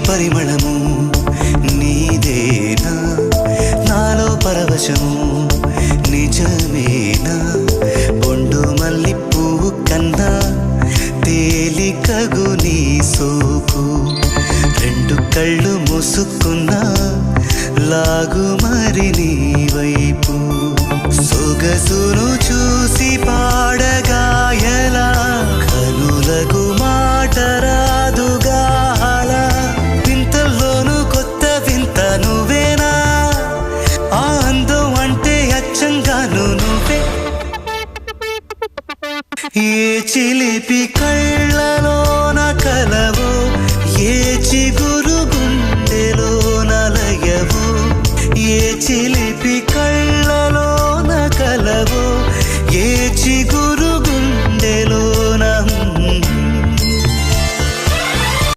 పరిమళము నీదేనా నాలో పరవశము నిజమేనా బొండు మల్లి పువ్వు కన్నా తేలికగు నీ సోకు రెండు కళ్ళు మూసుకున్నా లాగు మరి నీ వైపు సొగసును చూసి పాడగాయలా కనులకు మాట రాదుగా అలా వింతల్లోనూ కొత్త వింత నువ్వేనా ఆ అందం అంటే అచ్చంగాను నువ్వే ఏ చిలిపి కళ్ళలోన కలవో ఏ చిగురు గుండెలో నలయవో ఏ చిలిపి